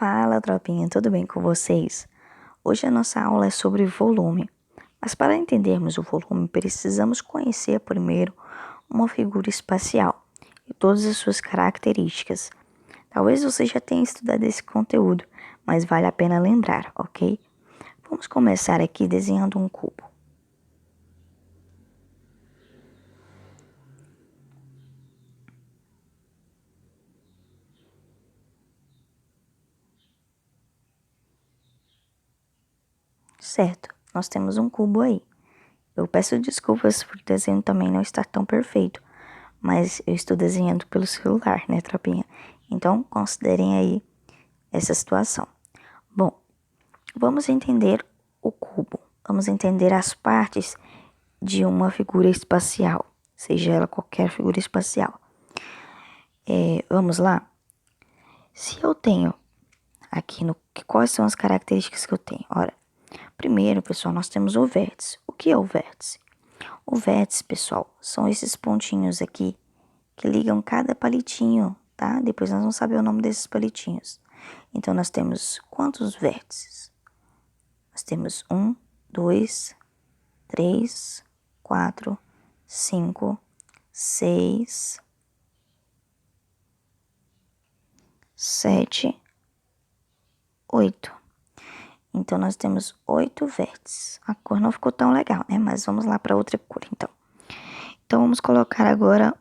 Fala, tropinha, tudo bem com vocês? Hoje a nossa aula é sobre volume, mas para entendermos o volume, precisamos conhecer primeiro uma figura espacial e todas as suas características. Talvez você já tenha estudado esse conteúdo, mas vale a pena lembrar, ok? Vamos começar aqui desenhando um cubo. Certo, nós temos um cubo aí. Eu peço desculpas por o desenho também não estar tão perfeito, mas eu estou desenhando pelo celular, né, tropinha? Então, considerem aí essa situação. Bom, vamos entender o cubo. Vamos entender as partes de uma figura espacial, seja ela qualquer figura espacial. Vamos lá? Se eu tenho aqui quais são as características que eu tenho? Ora, primeiro, pessoal, nós temos o vértice. O que é o vértice? O vértice, pessoal, são esses pontinhos aqui que ligam cada palitinho, tá? Depois nós vamos saber o nome desses palitinhos. Então, nós temos quantos vértices? Nós temos 1, 2, 3, 4, 5, 6, 7, 8. Então, nós temos 8 vértices. A cor não ficou tão legal, né? Mas vamos lá para outra cor, então. Então, vamos colocar agora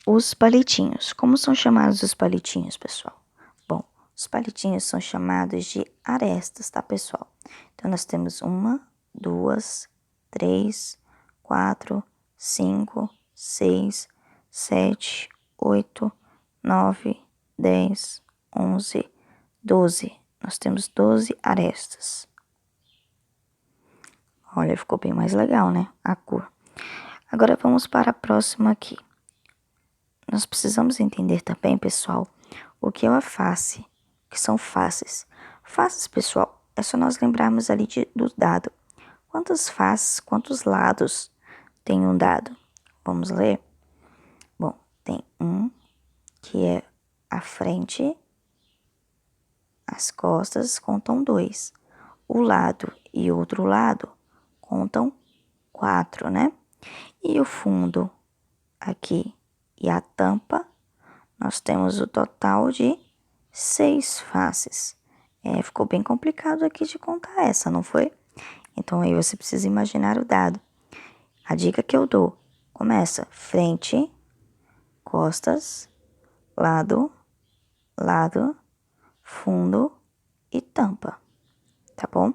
os palitinhos. Como são chamados os palitinhos, pessoal? Bom, os palitinhos são chamados de arestas, tá, pessoal? Então, nós temos 1, 2, 3, 4, 5, 6, 7, 8, 9, 10, 11, 12. Nós temos 12 arestas. Olha, ficou bem mais legal, né? A cor. Agora, vamos para a próxima aqui. Nós precisamos entender também, pessoal, o que é uma face, o que são faces. Faces, pessoal, é só nós lembrarmos ali do dado. Quantas faces, quantos lados tem um dado? Vamos ler? Bom, tem um que é a frente, as costas contam 2. O lado e outro lado contam 4, né? E o fundo aqui e a tampa, nós temos o total de 6 faces. Ficou bem complicado aqui de contar essa, não foi? Então, aí você precisa imaginar o dado. A dica que eu dou, começa frente, costas, lado, lado, fundo e tampa, tá bom?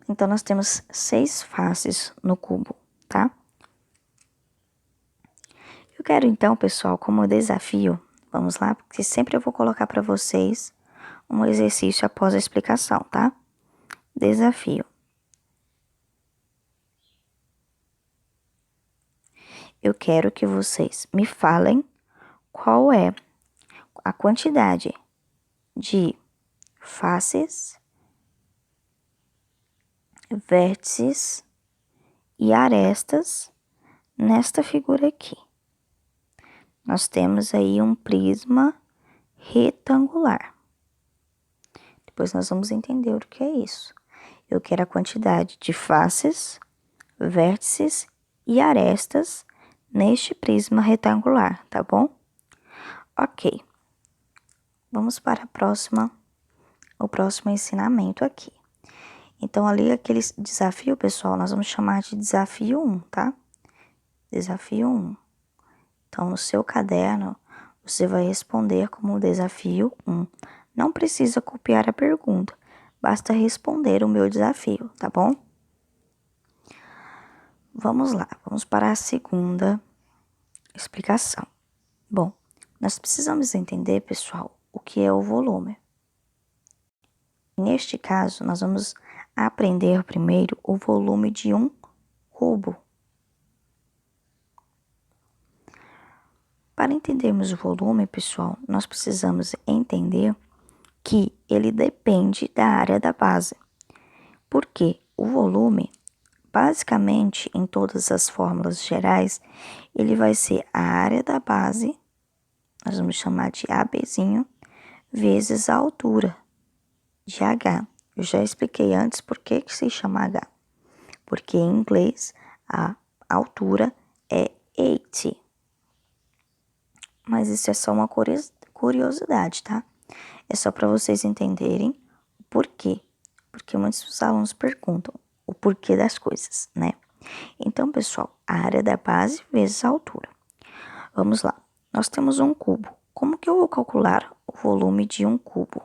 Então, nós temos 6 faces no cubo, tá? Eu quero então, pessoal, como desafio, vamos lá, porque sempre eu vou colocar para vocês um exercício após a explicação, tá? Desafio. Eu quero que vocês me falem qual é a quantidade de faces, vértices e arestas nesta figura aqui. Nós temos aí um prisma retangular. Depois nós vamos entender o que é isso. Eu quero a quantidade de faces, vértices e arestas neste prisma retangular, tá bom? Ok. Vamos para o próximo ensinamento aqui. Então, ali aquele desafio, pessoal, nós vamos chamar de desafio 1, tá? Desafio 1. Então, no seu caderno, você vai responder como desafio 1. Não precisa copiar a pergunta, basta responder o meu desafio, tá bom? Vamos lá, vamos para a segunda explicação. Bom, nós precisamos entender, pessoal, o que é o volume. Neste caso, nós vamos aprender primeiro o volume de um cubo. Para entendermos o volume, pessoal, nós precisamos entender que ele depende da área da base. Porque o volume, basicamente, em todas as fórmulas gerais, ele vai ser a área da base, nós vamos chamar de ABzinho vezes a altura de H. Eu já expliquei antes por que se chama H. Porque em inglês a altura é 80. Mas isso é só uma curiosidade, tá? É só para vocês entenderem o porquê. Porque muitos alunos perguntam o porquê das coisas, né? Então, pessoal, a área da base vezes a altura. Vamos lá. Nós temos um cubo. Como que eu vou calcular o volume de um cubo?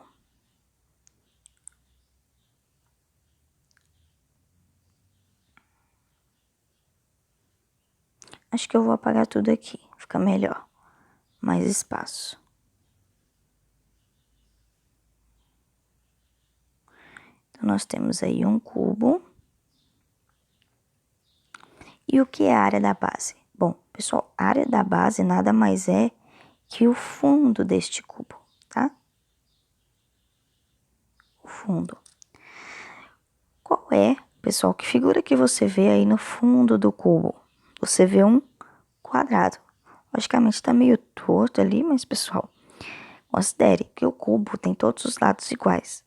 Acho que eu vou apagar tudo aqui. Fica melhor. Mais espaço. Então, nós temos aí um cubo. E o que é a área da base? Bom, pessoal, a área da base nada mais é que o fundo deste cubo, tá? O fundo. Qual é, pessoal, que figura que você vê aí no fundo do cubo? Você vê um quadrado. Logicamente tá meio torto ali, mas, pessoal, considere que o cubo tem todos os lados iguais.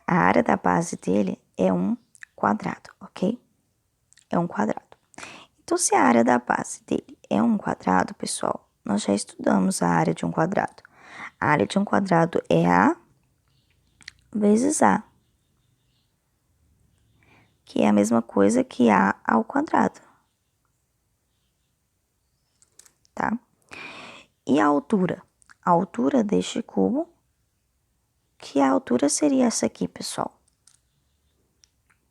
A área da base dele é um quadrado, ok? É um quadrado. Então, se a área da base dele é um quadrado, pessoal, nós já estudamos a área de um quadrado. A área de um quadrado é A vezes A, que é a mesma coisa que A ao quadrado, tá? E a altura? A altura deste cubo, que a altura seria essa aqui, pessoal.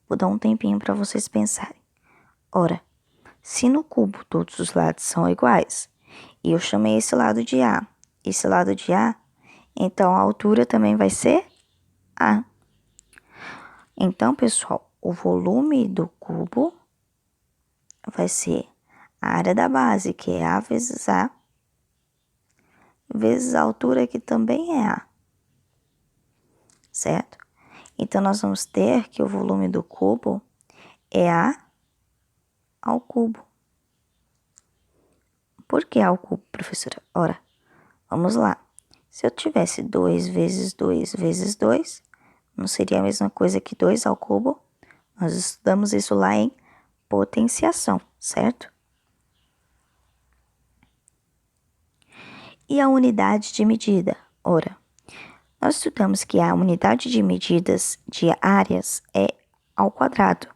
Vou dar um tempinho para vocês pensarem. Ora, se no cubo todos os lados são iguais, e eu chamei esse lado de A, esse lado de A, então a altura também vai ser A. Então, pessoal, o volume do cubo vai ser a área da base, que é A vezes A, vezes a altura, que também é A, certo? Então, nós vamos ter que o volume do cubo é A ao cubo. Por que A ao cubo, professora? Ora, vamos lá. Se eu tivesse 2 vezes 2 vezes 2, não seria a mesma coisa que 2 ao cubo? Nós estudamos isso lá em potenciação, certo? E a unidade de medida? Ora, nós estudamos que a unidade de medidas de áreas é ao quadrado.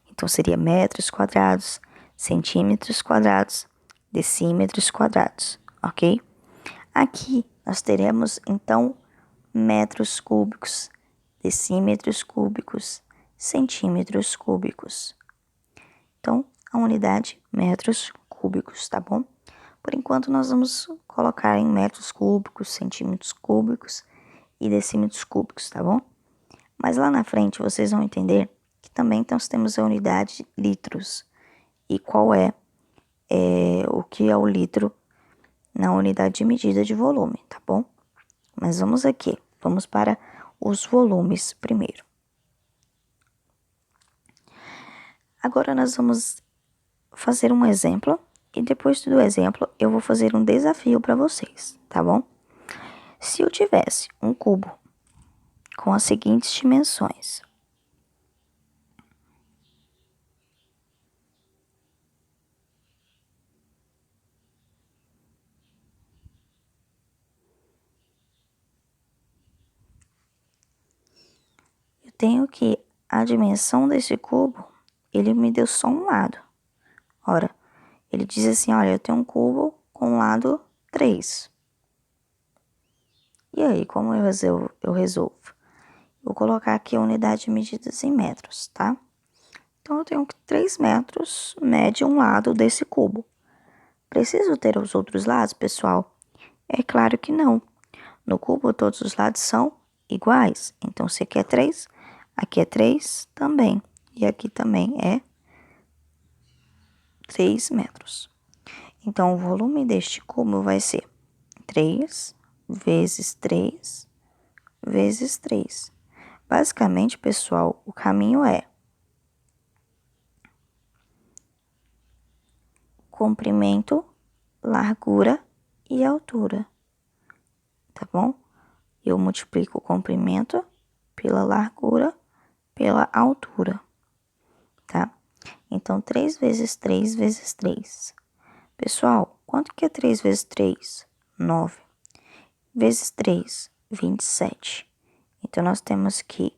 Então, seria metros quadrados, centímetros quadrados, decímetros quadrados, ok? Aqui nós teremos, então, metros cúbicos, decímetros cúbicos, centímetros cúbicos. Então, a unidade metros cúbicos, tá bom? Por enquanto, nós vamos colocar em metros cúbicos, centímetros cúbicos e decímetros cúbicos, tá bom? Mas lá na frente vocês vão entender que também nós temos a unidade litros. E qual é o que é o litro na unidade de medida de volume, tá bom? Mas vamos aqui, vamos para os volumes primeiro. Agora nós vamos fazer um exemplo e depois do exemplo eu vou fazer um desafio para vocês, tá bom? Se eu tivesse um cubo com as seguintes dimensões. Eu tenho que a dimensão desse cubo, ele me deu só um lado. Ora, ele diz assim, olha, eu tenho um cubo com lado 3. E aí, como eu resolvo? Vou colocar aqui a unidade de medidas em metros, tá? Então, eu tenho que 3 metros mede um lado desse cubo. Preciso ter os outros lados, pessoal? É claro que não. No cubo, todos os lados são iguais. Então, se aqui é 3, aqui é 3 também. E aqui também é 3 metros. Então, o volume deste cubo vai ser 3 vezes 3 vezes 3. Basicamente, pessoal, o caminho é comprimento, largura e altura. tá bom? Eu multiplico o comprimento pela largura, pela altura, tá? Então, 3 vezes 3 vezes 3. Pessoal, quanto que é 3 vezes 3? 9. Vezes 3, 27. Então, nós temos que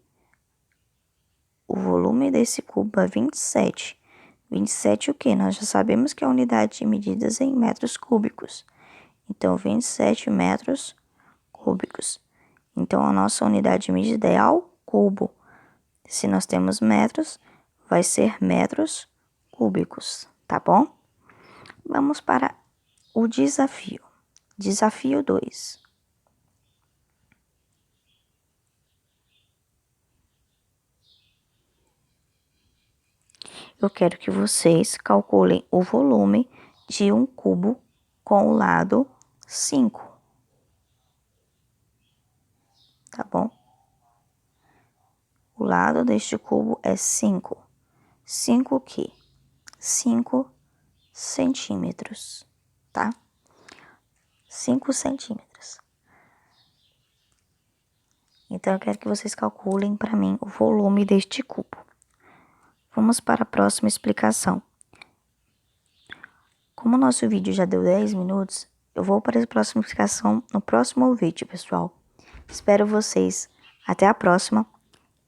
o volume desse cubo é 27. 27 o quê? Nós já sabemos que a unidade de medidas é em metros cúbicos. Então, 27 metros cúbicos. Então, a nossa unidade de medida é ao cubo. Se nós temos metros, vai ser metros cúbicos, tá bom? Vamos para o desafio. Desafio 2. Eu quero que vocês calculem o volume de um cubo com o lado 5. Tá bom? O lado deste cubo é 5. 5 o quê? 5 centímetros, tá? 5 centímetros. Então, eu quero que vocês calculem para mim o volume deste cubo. Vamos para a próxima explicação. Como o nosso vídeo já deu 10 minutos, eu vou para a próxima explicação no próximo vídeo, pessoal. Espero vocês até a próxima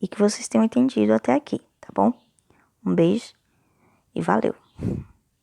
e que vocês tenham entendido até aqui, tá bom? Um beijo e valeu!